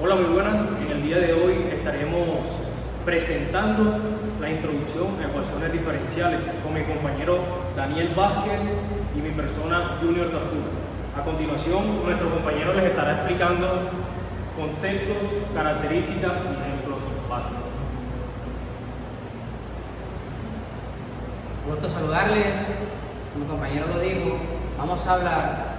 Hola, muy buenas. En el día de hoy estaremos presentando la introducción a ecuaciones diferenciales con mi compañero Daniel Vázquez y mi persona Junior Tafur. A continuación, nuestro compañero les estará explicando conceptos, características y ejemplos básicos. Gusto saludarles, como mi compañero lo dijo, vamos a hablar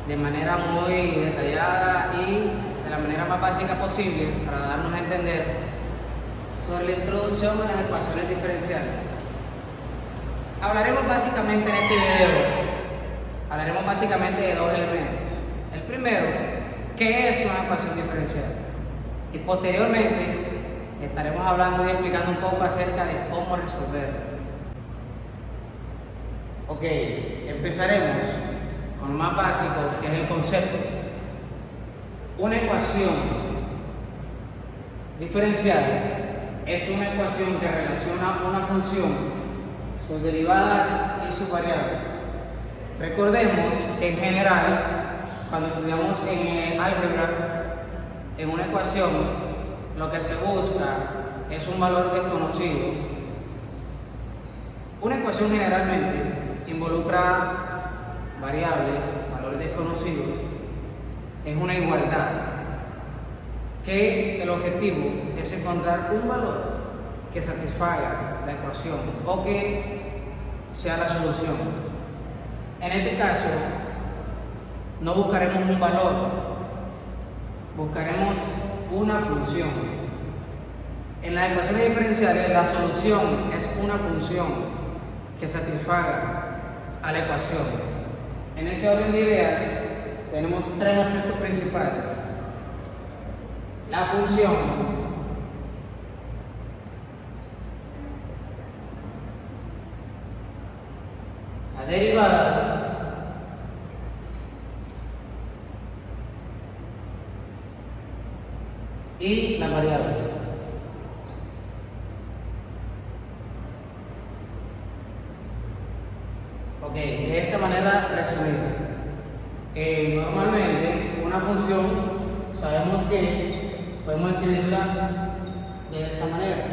de manera muy detallada y de la manera más básica posible para darnos a entender sobre la introducción a las ecuaciones diferenciales. Hablaremos básicamente en este video, de dos elementos. El primero, ¿qué es una ecuación diferencial? Y posteriormente estaremos hablando y explicando un poco acerca de cómo resolverla. Ok, empezaremos con lo más básico, que es el concepto. Una ecuación diferencial es una ecuación que relaciona una función, sus derivadas y sus variables. Recordemos que en general, cuando estudiamos en álgebra, en una ecuación, lo que se busca es un valor desconocido. Una ecuación generalmente involucra variables, valores desconocidos, es una igualdad, que el objetivo es encontrar un valor que satisfaga la ecuación o que sea la solución. En este caso, no buscaremos un valor, buscaremos una función. En las ecuaciones diferenciales, la solución es una función que satisfaga a la ecuación. En ese orden de ideas tenemos tres aspectos principales: la función, la derivada y las variables. Ok, de esta manera resumida. Normalmente una función sabemos que podemos escribirla de esta manera.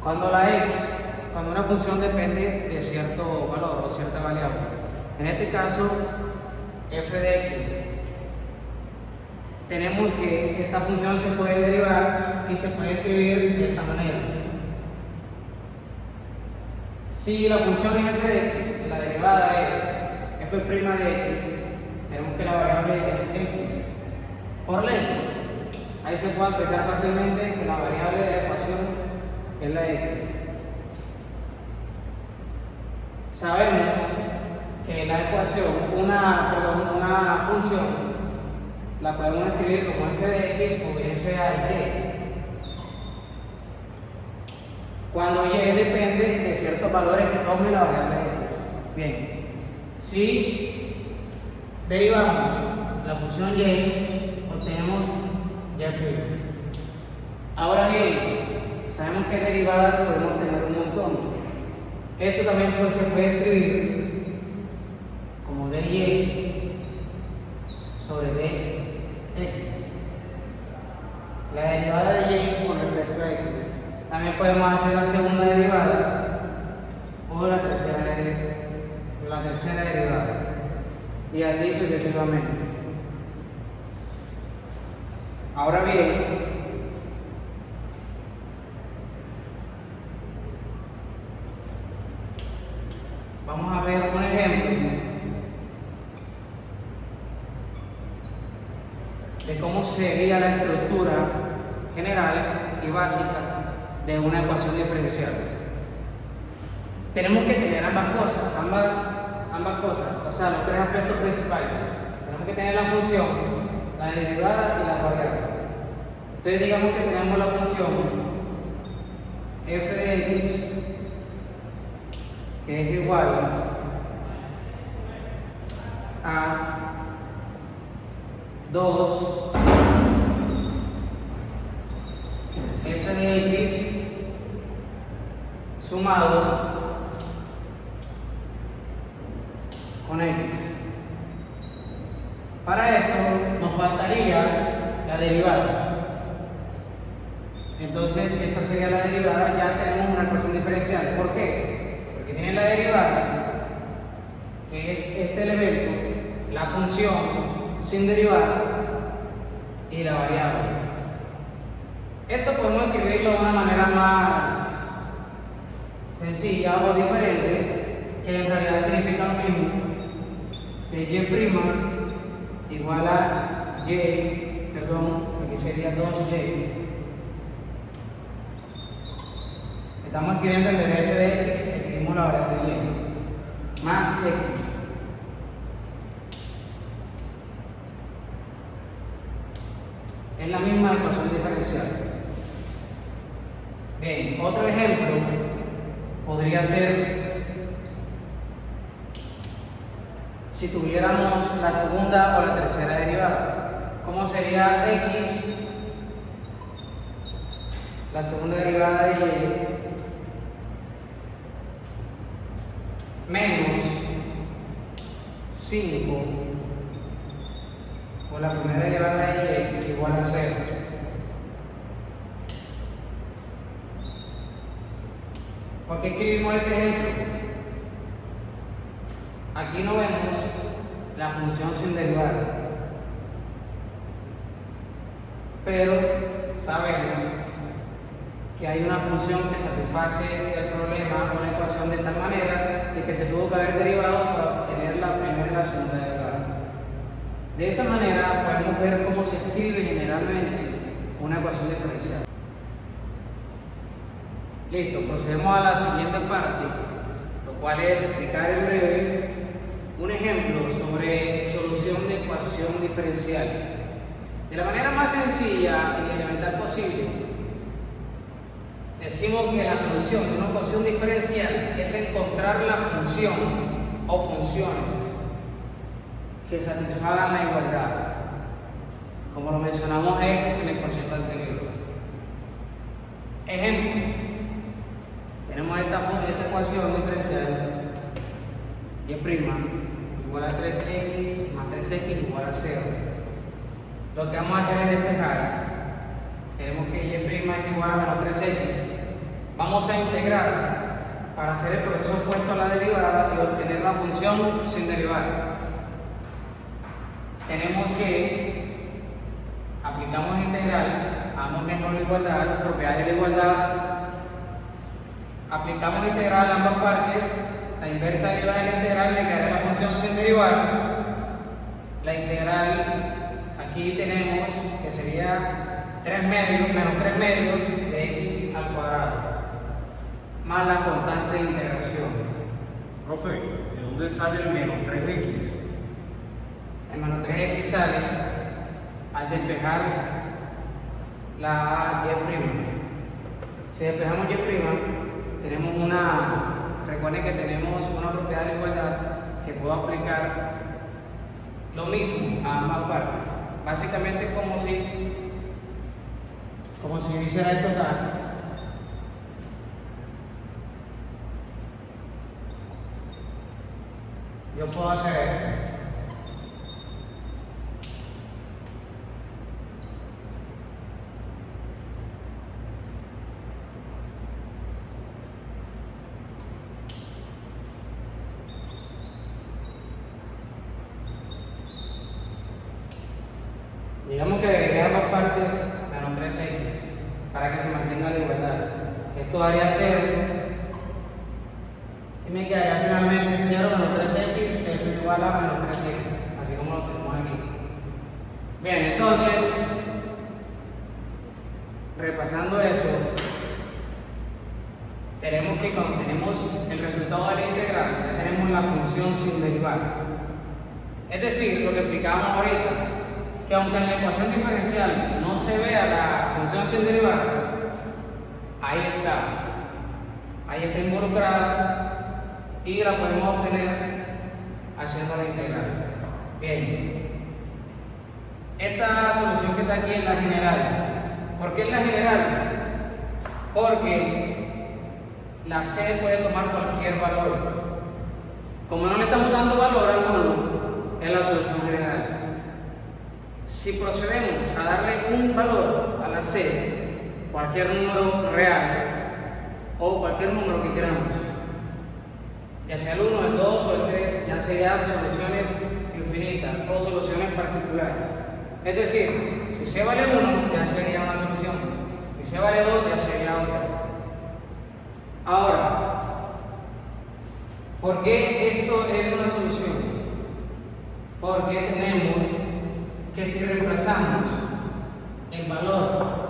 Cuando una función depende de cierto valor o cierta variable. En este caso, f de x. Tenemos que esta función se puede derivar y se puede escribir de esta manera. Si la función es f de x, la derivada es f' de x, tenemos que la variable es x. Por ley, ahí se puede apreciar fácilmente que la variable de la ecuación es la x. Sabemos que la ecuación, una función, la podemos escribir como f de x o bien sea y. Cuando y depende de ciertos valores que tome la variable x. Bien, si derivamos la función y, obtenemos y'. Ahora bien, sabemos que derivadas podemos tener un montón. Esto también se puede escribir como dy sobre dx. La derivada de y con respecto a x. También podemos hacer la segunda derivada o la tercera derivada y así sucesivamente. Ahora bien, vamos a ver un ejemplo de cómo sería la estructura general y básica de una ecuación diferencial. Tenemos que tener ambas cosas, o sea, los tres aspectos principales. Tenemos que tener la función, la derivada y la variable. Entonces digamos que tenemos la función f de x, que es igual a 2 f de x sumado con x. Para esto nos faltaría la derivada. Entonces, esta sería la derivada, ya tenemos una ecuación diferencial. ¿Por qué? Porque tiene la derivada, que es este elemento, la función sin derivar y la variable. Esto podemos escribirlo de una manera más sencilla o diferente, que en realidad significa lo mismo, que y' igual a y, perdón, aquí sería 2y. Estamos escribiendo en vez de f de x, escribimos la variable y más x. Es la misma ecuación diferencial. Bien, otro ejemplo podría ser si tuviéramos la segunda o la tercera derivada. ¿Cómo sería x? La segunda derivada de y menos 5 por la primera derivada de y igual a 0. ¿Por qué escribimos este ejemplo? Aquí no vemos la función sin derivar, pero sabemos que hay una función que satisface el problema, una ecuación de tal manera de que se tuvo que haber derivado para obtener la primera y la segunda derivada. De esa manera podemos ver cómo se escribe generalmente una ecuación diferencial. Listo, procedemos a la siguiente parte, lo cual es explicar en breve un ejemplo sobre solución de ecuación diferencial. De la manera más sencilla y elemental posible, decimos que la solución de una ecuación diferencial es encontrar la función o funciones que satisfagan la igualdad, como lo mencionamos en la ecuación anterior. Ejemplo, tenemos esta ecuación diferencial y' igual a 3x más 3x igual a 0. Lo que vamos a hacer es despejar. Tenemos que y' es igual a menos 3x. Vamos a integrar para hacer el proceso opuesto a la derivada y obtener la función sin derivar. Tenemos que aplicamos integral, ambos miembros de la igualdad, propiedad de la igualdad, aplicamos integral a ambas partes, la inversa derivada de la integral me quedará la función sin derivar. La integral aquí tenemos que sería 3 medios menos 3 medios de x al cuadrado más la constante de integración. Profe, ¿de dónde sale el menos 3x? El menos 3x sale al despejar la y'. Si despejamos y', tenemos recuerden que tenemos una propiedad de igualdad que puedo aplicar lo mismo a ambas partes. Básicamente como si yo hiciera esto acá. Yo puedo hacer esto. Digamos que debería ambas partes menos 3x para que se mantenga la igualdad. Esto daría 0 y me quedaría finalmente 0 menos 3x, que eso es igual a menos 3x, así como lo tenemos aquí. Bien, entonces, repasando eso, tenemos que cuando tenemos el resultado de la integral, ya tenemos la función sin derivar. Es decir, lo que explicábamos ahorita, que aunque en la ecuación diferencial no se vea la función sin derivar, ahí está involucrada y la podemos obtener haciendo la integral. Bien, esta solución que está aquí es la general. ¿Por qué es la general? Porque la c puede tomar cualquier valor. Como no le estamos dando valor al módulo, es la solución general. Si procedemos a darle un valor a la c, cualquier número real o cualquier número que queramos, ya sea el 1, el 2 o el 3, ya sean soluciones infinitas o soluciones particulares. Es decir, si C vale 1, ya sería una solución. Si C vale 2, ya sería otra. Ahora, ¿por qué esto es una solución? Porque tenemos que si reemplazamos el valor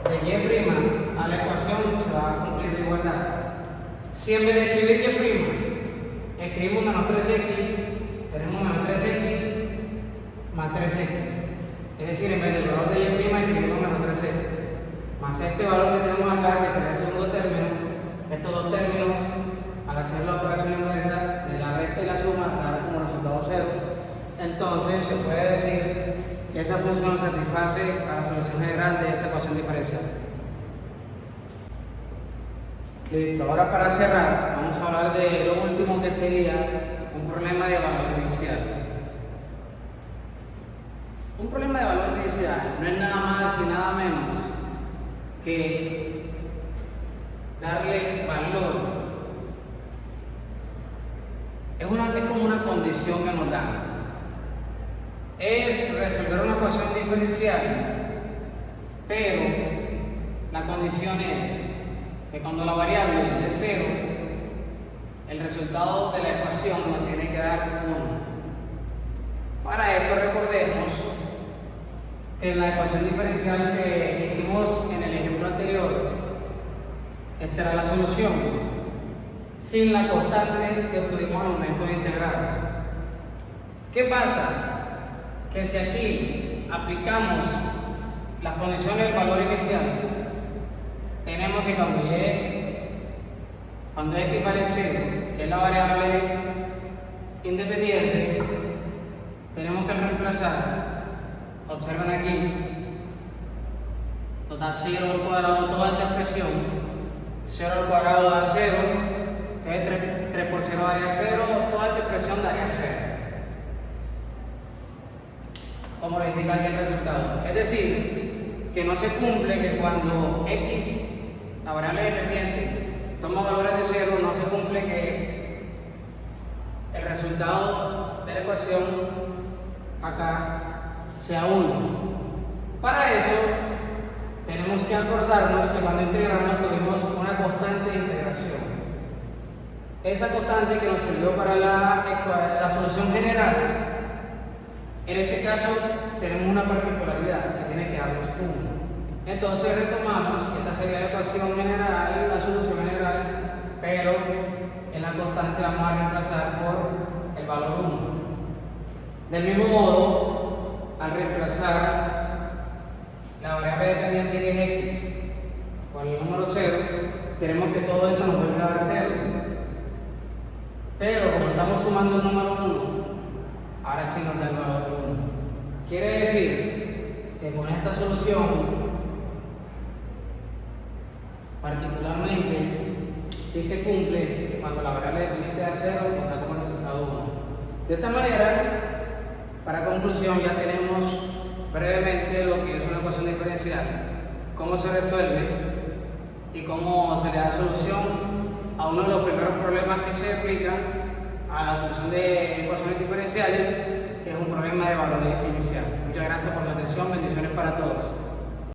de y' a la ecuación, se va a cumplir la igualdad. Si en vez de escribir y' escribimos menos 3x, tenemos menos 3x más 3x. Es decir, en vez del valor de y' escribimos menos 3x. Más este valor que tenemos acá, que sería el segundo término. Estos dos términos, al hacer la operación inversa de la resta y la suma, dar como resultado 0. Entonces se puede decir que esa función satisface a la solución general de esa ecuación diferencial. Listo, ahora para cerrar, vamos a hablar de lo último, que sería un problema de valor inicial. Un problema de valor inicial no es nada más y nada menos que darle valor. Es como una condición que nos da. Es resolver una ecuación diferencial, pero la condición es que cuando la variable es de 0, el resultado de la ecuación nos tiene que dar 1. Para esto recordemos que en la ecuación diferencial que hicimos en el ejemplo anterior, esta era la solución, sin la constante que obtuvimos al momento de integrar. ¿Qué pasa? Que si aquí aplicamos las condiciones del valor inicial, tenemos que cuando x vale 0, que es la variable independiente, tenemos que reemplazar. Observen aquí, nos da 0 al cuadrado toda esta expresión. 0 al cuadrado da 0, entonces 3 por 0 daría 0, toda esta expresión daría 0. Como le indica aquí el resultado. Es decir, que no se cumple que cuando x, la variable dependiente, toma valores de 0, no se cumple que el resultado de la ecuación acá sea 1. Para eso, tenemos que acordarnos que cuando integramos tuvimos una constante de integración. Esa constante que nos sirvió para la solución general, en este caso tenemos una particularidad que tiene que darnos 1. Entonces retomamos que esta sería la ecuación general, la solución general, pero en la constante vamos a reemplazar por el valor 1. Del mismo modo, al reemplazar la variable dependiente que es x por el número 0, tenemos que todo esto nos vuelve a dar 0. Pero como estamos sumando el número 1, ahora sí nos da el valor 1. Quiere decir que con esta solución, particularmente, si se cumple que cuando la variable dependiente da 0, nos da como resultado 1. De esta manera, para conclusión, ya tenemos brevemente lo que es una ecuación diferencial, cómo se resuelve y cómo se le da solución a uno de los primeros problemas que se aplican a la solución de ecuaciones diferenciales, que es un problema de valor inicial. Muchas gracias por la atención, bendiciones para todos.